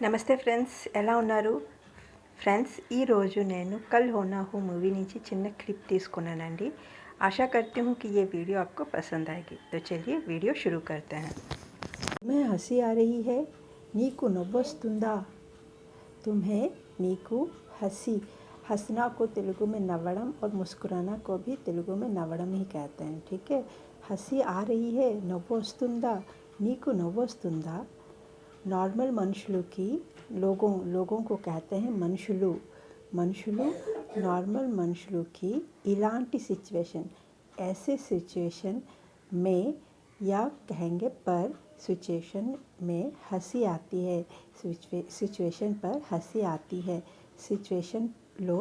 నమస్తే ఫ్రెండ్స్, ఎలా ఉన్నారు ఫ్రెండ్స్? ఈరోజు నేను కల్ హోనా హూ मूवी నుంచి చిన్న క్లిప్ తీసుకున్నానండి. आशा करती हूँ कि ये वीडियो आपको पसंद आएगी। तो चलिए वीडियो शुरू करते हैं। तुम्हें हंसी आ रही है, नीकू नव्वొస్తుందా? तुम्हें नीकू हंसी, हंसना को तेलुगु में नव्वड़म और मुस्कुराना को भी तेलुगु में नव्वड़म ही कहते हैं, ठीक है। हंसी आ रही है, नव्వొస్తుందా, नीकू नव्వొస్తుందా। नॉर्मल మనుషులకి लोगों को कहते हैं మనుషులు नॉर्मल మనుషులకి इलांटी सिचुएशन, ऐसे सिचुएशन में या कहेंगे पर सिचुएशन में हंसी आती है, सिचुएशन पर हंसी आती है। सिचुएशन लो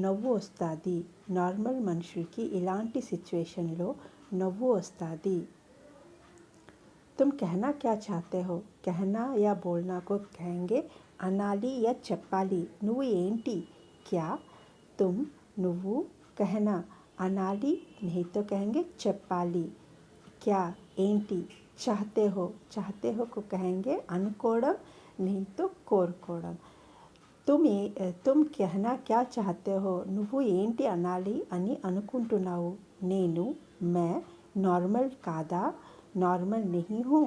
नव्వు వస్తాది, नॉर्मल మనుషులకి इलांटी सिचुएशन लो नव्వు వస్తాది। तुम कहना क्या चाहते हो, कहना या बोलना को कहेंगे अनाली या चप्पाली। నువ్వు ఏంటి, क्या, तुम, నువ్వు, कहना, अनाली नहीं तो कहेंगे चप्पाली, क्या, ఏంటి, चाहते हो को कहेंगे అనుకోవడం नहीं तो కోరుకోవడం। तुम कहना क्या चाहते हो, నువ్వు ఏంటి అనాలి అని అనుకుంటున్నావు। నేను, मैं, नॉर्मल కాదా, नॉर्मल नहीं हूँ।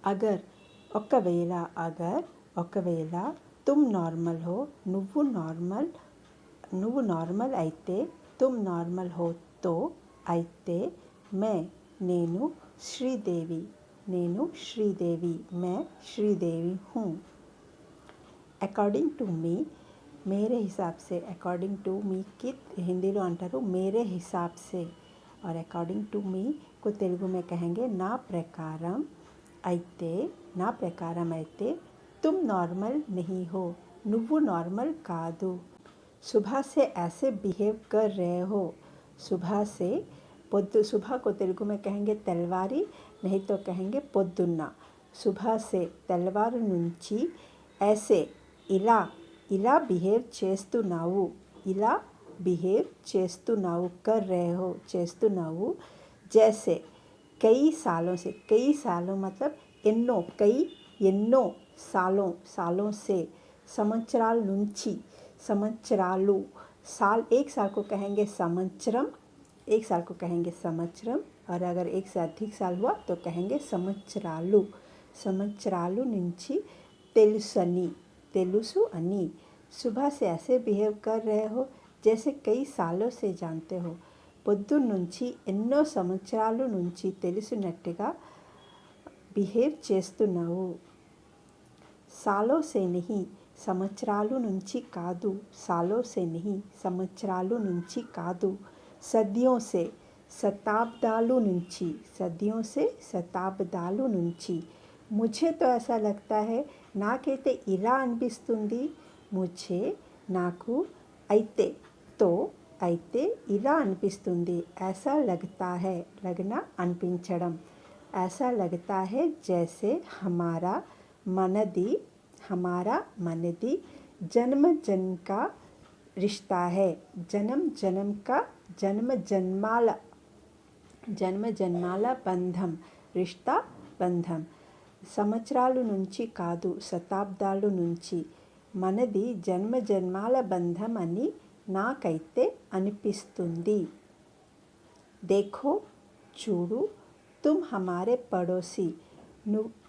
अगर तुम नॉर्मल हो, నువ్వు नॉर्मल అయితే, तुम नॉर्मल हो तो అయితే, నేను श्रीदेवी, मैं श्रीदेवी हूँ। अकॉर्डिंग टू मी, मेरे हिसाब से, अकॉर्डिंग टू मी की हिंदीलो अंटारू मेरे हिसाब से, और अकॉर्डिंग टू मी को तेलुगु में कहेंगे ना प्रकारम అయితే, तुम नॉर्मल नहीं हो, నువ్వు नॉर्मल కాదు। सुबह से ऐसे बिहेव कर रहे हो, सुबह से, सुबह को तेलुगु में कहेंगे తెల్లవారి, नहीं तो कहेंगे పొద్దున్న। सुबह से తెల్లవారు నుంచి, ऐसे ఇలా బిహేవ్ చేస్తున్నావు, कर रहे हो చేస్తున్నావు, जैसे कई सालों मतलब ఎన్నో सालों से, సంవత్సరాల నుంచి, సంవత్సరాలు, साल, एक साल को कहेंगे संवత్సరం, और अगर एक से अधिक साल हुआ तो कहेंगे సంవత్సరాలు నుంచి, తెలుసు అని। सुबह से ऐसे बिहेव कर रहे हो जैसे कई सालों से जानते हो, పొద్దున్న నుంచి ఎన్నో సంవత్సరాల నుంచి తెలిసినట్టుగా బిహేవ్ చేస్తున్నావు। सालों से नहीं, సంవత్సరాల నుంచి కాదు, सालों से नहीं, సంవత్సరాల నుంచి కాదు। सदियों से, శతాబ్దాల నుంచి, मुझे तो ऐसा लगता है, నాకైతే ఇలా అనిపిస్తుంది, मुझे, నాకు, అయితే ఇలా అనిపిస్తుంది, ऐसा लगता है, लगना అనిపించడం, ऐसा लगता है जैसे हमारा మనది जन्म का रिश्ता है, जन्म జన్మాల బంధం, रिश्ता బంధం। సంవత్సరాల నుంచి కాదు, శతాబ్దాల నుంచి, మనది జన్మాల బంధం అని నాకైతే అనిపిస్తుంది। देखो, చూడు, तुम हमारे पड़ोसी,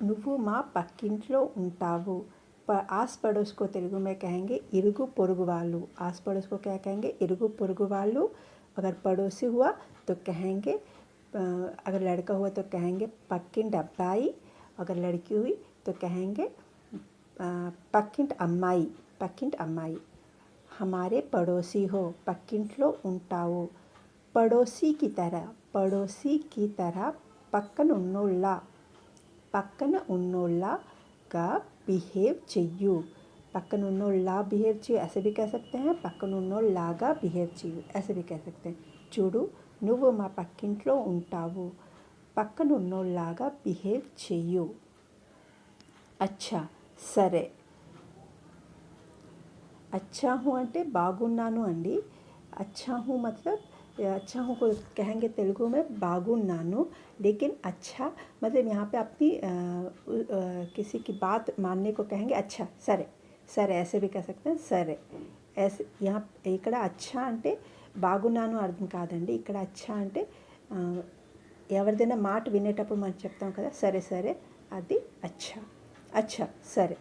నువ్వు మా పక్కింట్లో ఉంటావు। आस पड़ोस को तेलुगु में कहेंगे इरुगु పొరుగు వాళ్ళు। आस पड़ोस को क्या कहेंगे, इरुगु పొరుగు వాళ్ళు। अगर पड़ोसी हुआ तो कहेंगे, अगर लड़का हुआ तो कहेंगे పక్కింటి అబ్బాయి, अगर लड़की हुई तो कहेंगे పక్కింటి అమ్మాయి। हमारे पड़ोसी हो, పక్కింట్లో ఉంటావు। पड़ोसी की तरह పక్కన ఉన్నోళ్ళగా बिहेव చెయ్యు, పక్కన ఉన్నోళ్ళలా बिहेव చెయ్యు, ऐसे भी कह सकते हैं। పక్కన ఉన్నోళ్ళలాగా बिहेव చెయ్యు, ऐसे भी कह सकते हैं। చూడు, నువ్వు మా పక్కింట్లో ఉంటావు, పక్కన ఉన్నోళ్ళలాగా बिहेव చెయ్యు। अच्छा, సరే, अच्छा हूँ అంటే బాగున్నాను అండి। अच्छा हूँ मतलब अच्छा हूँ को कहेंगे तेलुगु में बागुन्नानु, लेकिन अच्छा मतलब यहाँ पे अपनी किसी की बात मानने को कहेंगे अच्छा सरे, सरे ऐसे भी कह सकते हैं सरे। ऐसे यहाँ ఇక్కడ अच्छा అంటే బాగున్నాను అర్థం కాదండి, ఇక్కడ अच्छा అంటే ఎవరిదైనా మాట వినేటప్పుడు మనం చెప్తాం కదా సరే సరే, అది अच्छा अच्छा సరే।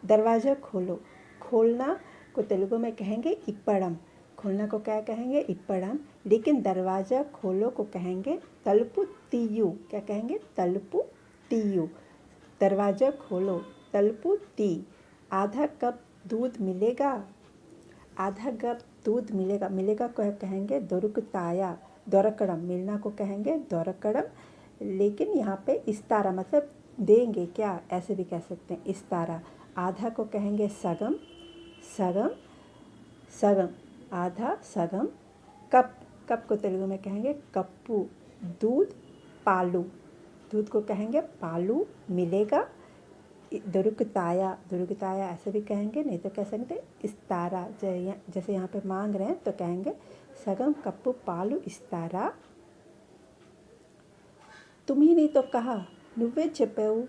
दरवाज़ा खोलो, खोलना को तेलुगु में कहेंगे इप्पड़म, खोलना को क्या कहेंगे इप्पड़म, लेकिन दरवाज़ा खोलो को कहेंगे तलुपु तीयु। क्या कहेंगे तलुपु तीयु। दरवाज़ा खोलो तलुपु ती। आधा कप दूध मिलेगा, आधा कप दूध मिलेगा, मिलेगा को कहेंगे दोरुकुताया, दोरकड़म, मिलना को कहेंगे दोरकड़म, लेकिन यहाँ पे इस्तारा मतलब देंगे क्या ऐसे भी कह सकते हैं इस्तारा। आधा को कहेंगे सगम, सगम सगम, आधा सगम। कप, कप को तेलुगु में कहेंगे कप्पू। दूध पालू, दूध को कहेंगे पालू। मिलेगा दुरुकताया, दुरुकताया ऐसे भी कहेंगे, नहीं तो कह सकते इस्तारा। जैसे यहाँ पे मांग रहे हैं तो कहेंगे सगम कप्पू पालू इस्तारा। तुम्ही ने तो कहा నువ్వే చెప్పావు,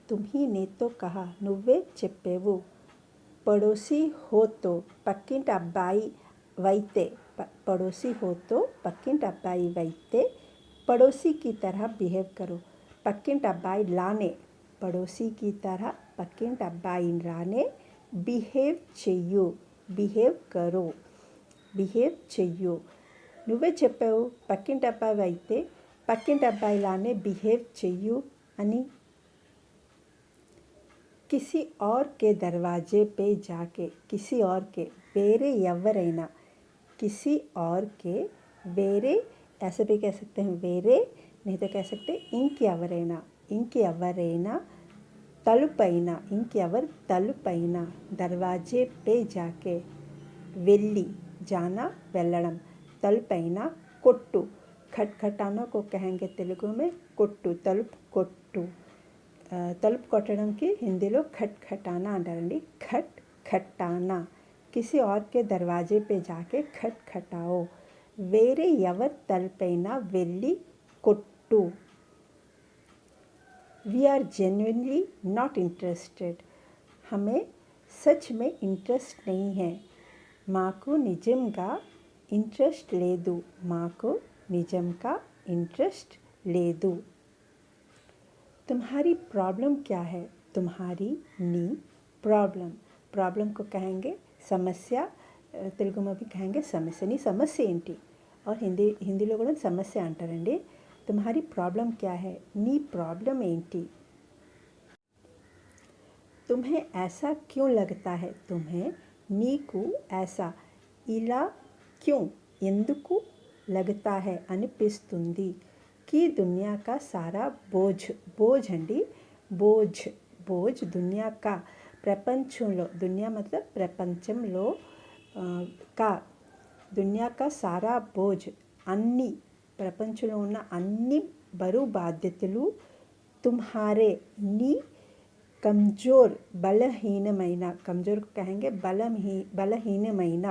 तुम्ही ने तो कहा నువ్వే చెప్పావు। पड़ोसी हो तो పక్కింటి అబ్బాయి వైతే, पड़ोसी हो तो పక్కింటి అబ్బాయి వైతే पड़ोसी की तरह बिहेव करो। పక్కింటి అబ్బాయి లానే, पड़ोसी की तरह పక్కింటి అబ్బాయి లానే బిహేవ్ చెయ్యు, బిహేవ్ కరో, బిహేవ్ చెయ్యు। నువ్వే చెప్పావు పక్కింటి అబ్బాయి అయితే పక్కింటి అబ్బాయి లానే బిహేవ్ చెయ్యు అని। किसी और के दरवाजे पे जाके, किसी और के वेरे एवरैना, किसी और के वेरे ऐसे भी कह सकते हैं वेरे, नहीं तो कह सकते इंकी एवरैना, इंकी एवरैना तलुपैना, इंकी एवर तलुपैना। दरवाजे पे जाके वेल्ली, जाना वेल्लड़म, तलुपैना कोट्टू, खटखटाना को कहेंगे तेलुगु में कोट्टू, तलुप कोट्टू। తలుపు కొట్టడంకి హిందీలో खटखटाना అంటారండి, खटखटाना। किसी और के दरवाजे पे जाके खटखटाओ। వేరే ఎవరి తలుపైనా వెళ్ళి కొట్టు। We are genuinely not interested, हमें सच में इंटरेस्ट नहीं है। మాకు నిజంగా ఇంట్రెస్ట్ లేదు, మాకు నిజంగా ఇంట్రెస్ట్ లేదు। तुम्हारी प्रॉब्लम क्या है, तुम्हारी नी प्रॉब्लम, प्रॉब्लम को कहेंगे समस्या, తెలుగు में भी कहेंगे समस्या, नी समस्या ఏంటి, और हिंदीలో కూడా సమస్య అంటారండి। तुम्हारी प्रॉब्लम क्या है, नी प्रॉब्लम ఏంటి। तुम्हें ऐसा क्यों लगता है, तुम्हें నీకు ऐसा ఇలా क्यों ఎందుకు लगता है అనిపిస్తుంది। कि दुनिया का सारा बोझ, बोझ अंडी बोझ, बोझ दुनिया का ప్రపంచంలో, दुनिया मतलब ప్రపంచంలో का दुनिया का सारा बोझ అన్ని ప్రపంచంలో ఉన్న అన్ని బరువు బాధ్యతలు तुम्हारे నీ कमज़ोर बलहीनమైన, कमज़ोर को कहेंगे बलहीनమైన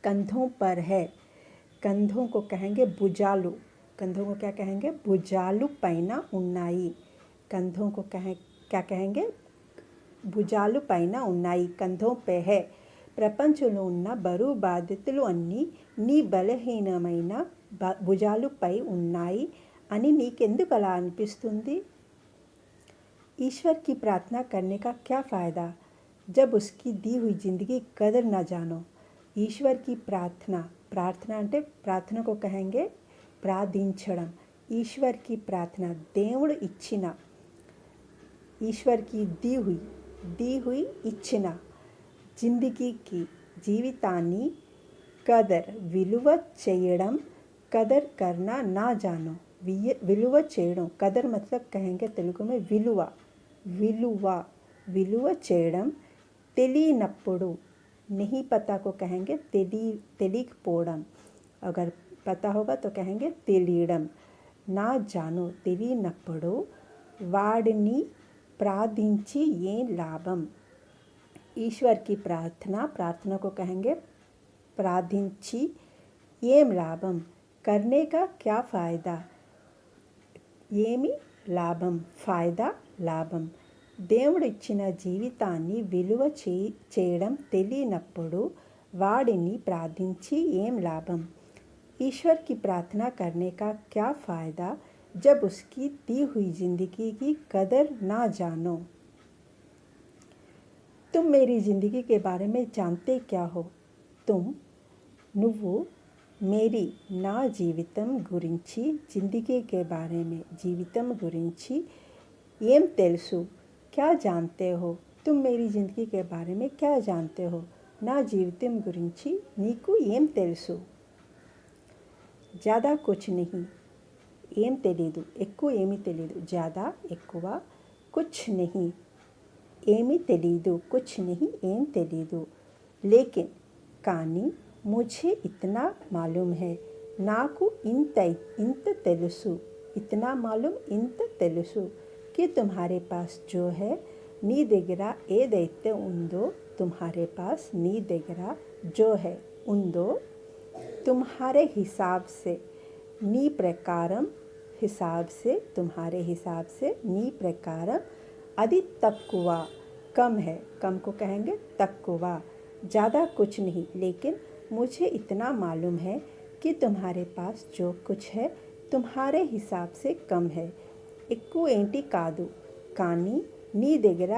कंधों पर है। कंधों को कहेंगे भुजालू, कंधों को क्या कहेंगे भुजालू పైన ఉన్నాయి। कंधों को क्या कहेंगे భుజాలు పైన ఉన్నాయి, कंधों पे है। ప్రపంచంలో ఉన్న బరువు బాధ్యతలు అన్నీ నీ బలహీనమైన భుజాలుపై ఉన్నాయి అని నీకెందుకు అలా అనిపిస్తుంది। ईश्वर की प्रार्थना करने का क्या फ़ायदा जब उसकी दी हुई ज़िंदगी कदर न जानो। ईश्वर की प्रार्थना, प्रार्थना అంటే ప్రార్థన को कहेंगे ప్రార్థించడం। ईश्वर की प्रार्थना దేవుడు ఇచ్చిన, ईश्वर की दी हुई ఇచ్చిన జిందగీకి జీవితాన్ని కదర్ విలువ చేయడం, కదర్ करना ना जानो, విలువ చేయడం। కదర్ मतलब कहेंगे తెలుగు में విలువ, విలువ విలువ చేయడం। తెలియనప్పుడు नहीं पता को कहेंगे తెలియకపోవడం, अगर पता होगा तो कहेंगे తెలియడం। ना जानो తెలియనప్పుడు వాడిని ప్రార్థించి ఏం లాభం। ईश्वर की प्रार्थना, प्रार्थना को कहेंगे प्राర్థించి ఏం లాభం, करने का क्या फ़ायदा, ఏమి లాభం, ఫాయిదా లాభం. దేవుడిచ్చిన జీవితాన్ని విలువ చేయడం తెలియనప్పుడు వాడిని ప్రార్థించి ఏం లాభం. ईश्वर की प्रार्थना करने का क्या फ़ायदा जब उसकी दी हुई ज़िंदगी की कदर ना जानो. तुम मेरी ज़िंदगी के बारे में जानते क्या हो. तुम నువ్వు మేరీ నా జీవితం గురించి, జిందగీ के बारे में జీవితం గురించి ఏం తెలుసు. क्या जानते हो, तुम मेरी ज़िंदगी के बारे में क्या जानते हो. నా జీవితం గురించి నీకు ఏం తెలుసు. ज़्यादा कुछ नहीं, ఏం తెలీదు, ఎక్కువ ఏమీ తెలీదు. ज़्यादा ఎక్కువ, कुछ नहीं ఏమీ తెలీదు, कुछ नहीं ఏం తెలీదు. लेकिन కానీ मुझे इतना मालूम है, నాకు ఇంత తెలుసు. इतना मालूम ఇంత తెలుసు. कि तुम्हारे पास जो है, నీ దగ్గర ఏదైతే ఉందో, तुम्हारे पास నీ దగ్గర जो है ఉందో, तुम्हारे हिसाब से నీ ప్రకారం, हिसाब से तुम्हारे हिसाब से నీ ప్రకారం అది తక్కువ, कम है. कम को कहेंगे तక్కువ. ज़्यादा कुछ नहीं, लेकिन मुझे इतना मालूम है कि तुम्हारे पास जो कुछ है तुम्हारे हिसाब से कम है. ఎక్కువ ఏంటి కాదు, కానీ నీ దగ్గర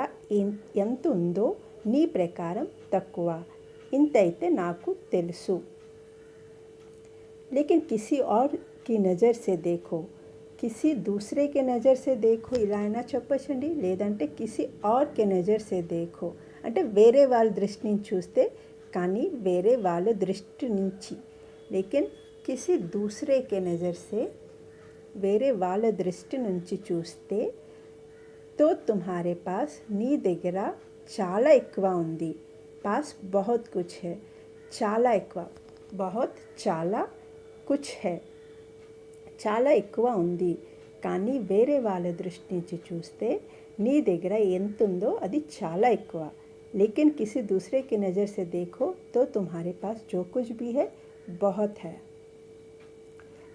ఎంత ఉందో నీ ప్రకారం తక్కువ. ఇంతైతే నాకు తెలుసు. लेकिन किसी और की नज़र से देखो, किसी दूसरे के नज़र से देखो ఇలా అయినా చెప్పచ్చండి. లేదంటే కిసి और के नज़र से देखो అంటే వేరే వాళ్ళ దృష్టి నుంచి చూస్తే, కానీ వేరే వాళ్ళ దృష్టి నుంచి. లేకిన్ కిసి దూసరే के नज़र से వేరే వాళ్ళ దృష్టి నుంచి చూస్తే, तो तुम्हारे पास నీ దగ్గర చాలా ఎక్కువ ఉంది. पास बहुत कुछ है, చాలా ఎక్కువ, बहुत చాలా, कुछ है చాలా ఎక్కువ ఉంది. కానీ వేరే వాళ్ళ దృష్టి నుంచి చూస్తే నీ దగ్గర ఎంత ఉందో అది చాలా ఎక్కువ. लेकिन किसी दूसरे की नज़र से देखो तो तुम्हारे पास जो कुछ भी है बहुत है.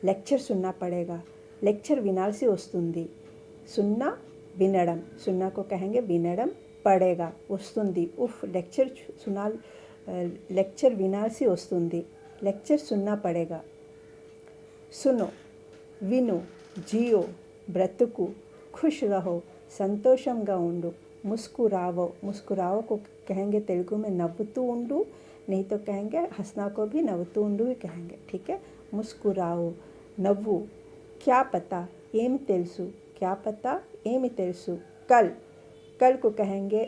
లెక్చర్ సున్నా పడేగా. లెక్చర్ వినాల్సి వస్తుంది. సున్నా వినడం, సున్నా को कहेंगे వినడం, పడేగా వస్తుంది. ఉఫ్ లెక్చర్ సునా, లెక్చర్ వినాల్సి వస్తుంది. లెక్చర్ సున్నా పడేగా. सुनो విను, जियो బ్రతుకు, खुश रहो సంతోషంగా ఉండు, मुस्कुराओ, मुस्कुराओ को कहेंगे तेलुगु में नव्वुतू उंडू, नहीं तो कहेंगे हंसना को भी नव्वुतू उंडू ही कहेंगे. ठीक है, मुस्कुराओ, नव्वु. क्या पता, ఏమి తెలుసు. क्या पता, ఏమి తెలుసు. कल, कल को कहेंगे,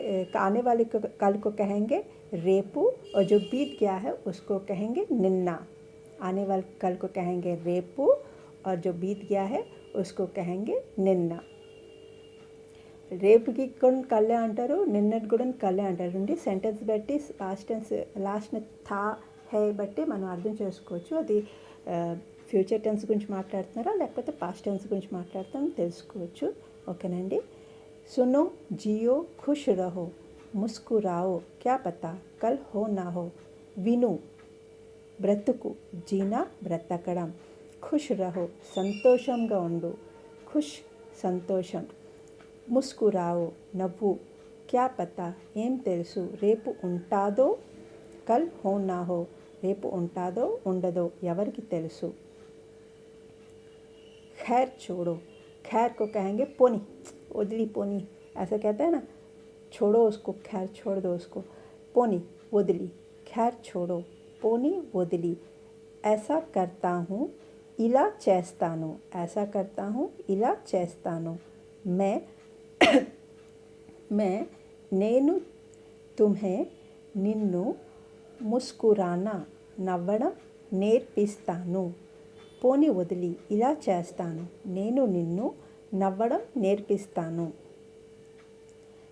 आने वाले को कल को कहेंगे रेपू, और जो बीत गया है उसको कहेंगे निन्ना. आने वाले कल को कहेंगे रेपू, और जो बीत गया है उसको कहेंगे निन्ना. రేపుకి కూడా కళ్ళే అంటారు, నిన్నటి కూడా కళ్ళే అంటారు అండి. సెంటెన్స్ బట్టి పాస్ట్ టెన్స్ లాస్ట్ని థా హే బట్టి మనం అర్థం చేసుకోవచ్చు. అది ఫ్యూచర్ టెన్స్ గురించి మాట్లాడుతున్నారా లేకపోతే పాస్ట్ టెన్స్ గురించి మాట్లాడుతాం తెలుసుకోవచ్చు. ఓకేనండి. सुनो जियो खुश रहो, मुस्कुराओ, क्या पता कल हो ना हो. విను బ్రతుకు, జీనా బ్రతకడం. ఖుష్ రహో సంతోషంగా ఉండు, ఖుష్ సంతోషం. ముస్కురాओ నవ్వు. క్యా పతా ఏం తెలుసు, రేపు ఉంటాదో, కల్ హో నా హో రేపు ఉంటాదో ఉండదో ఎవరికి తెలుసు. खैर छोड़ो, खैर को कहेंगे पोनी, उदली पोनी, ऐसा कहते हैं ना, छोड़ो उसको, खैर छोड़ दो उसको. पोनी उदली, खैर छोड़ो, पोनी उदली. ऐसा करता हूँ ఇలా చేస్తాను, ऐसा करता हूँ ఇలా చేస్తాను. मैं నేను तुम्हें నిన్ను ముస్కురానా నవ్వడం నేర్పిస్తాను. పోని వదిలి ఇలా చేస్తాను, నేను నిన్ను నవ్వడం నేర్పిస్తాను.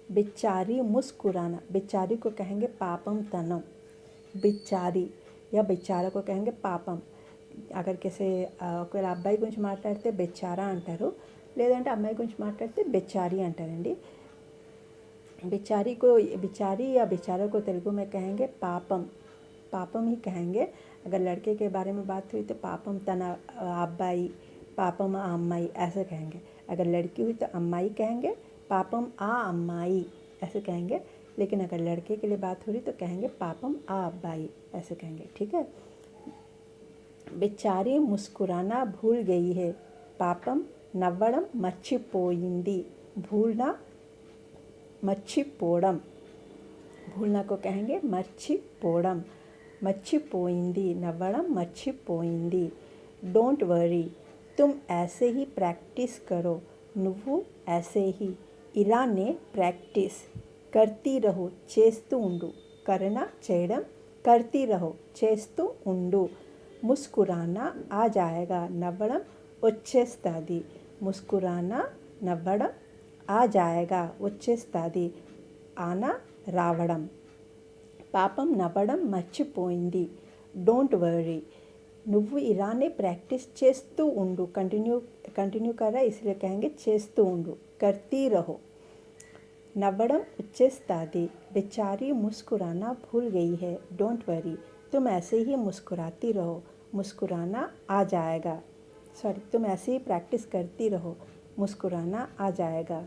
बिचारी मुस्कुराना, बिचारी को कहेंगे पापम तनम. बिचारी या बिचारा को कहेंगे पापम. అక్కడ కిసే ఒకవేళ అబ్బాయి గురించి మాట్లాడితే బెచ్చారా అంటారు, లేదంటే అమ్మాయి గురించి మాట్లాడితే బెచ్చారి అంటారండి. बिचारी को, बिचारी या बेचारा को तेलुगु में कहेंगे पापम. पापम ही कहेंगे। अगर लड़के के बारे में बात हुई तो पापम तना अब्बाई, पापम आ अम्माई ऐसे कहेंगे। अगर लड़की हुई तो अम्माई कहेंगे, पापम आ अम्माई ऐसे कहेंगे। लेकिन अगर लड़के के लिए बात हो रही तो कहेंगे पापम आ अब्बाई ऐसे कहेंगे, ठीक है। बेचारी मुस्कुराना भूल गई है, पापम नव्वड़म मर्चिपोयिंदी। भूलना मर्चिपोड़म, भूलना को कहेंगे मर्चिपोड़म। मर्चिपोयिंदी नव्वड़म मर्चिपोयिंदी। डोंट वरी, तुम ऐसे ही प्रैक्टिस करो, నువ్వు ऐसे ही। ఇలానే प्रैक्टिस करती रहो, చేస్తూ ఉండు। करना చేయడం, करती रहो చేస్తూ ఉండు। मुस्कुराना आ जाएगा, నవ్వడం వచ్చేస్తుంది। मुस्कुराना నవ్వడం आ जाएगा వచ్చేస్తుంది, ఆనా రావడం। పాపం నవ్వడం మర్చిపోయింది, डोंट वरी। నువ్వు ఇలానే प्रैक्टिस చేస్తూ ఉండు, कंटिन्यू कर रहा है इसलिए कहेंगे చేస్తూ ఉండు। करती रहो, नव्वड़म వచ్చేస్తుంది। बेचारी मुस्कुराना भूल गई है, डोंट वरी। तुम ऐसे ही मुस्कुराती रहो, मुस्कुराना आ जाएगा। तुम ऐसे ही प्रैक्टिस करती रहो, मुस्कुराना आ जाएगा।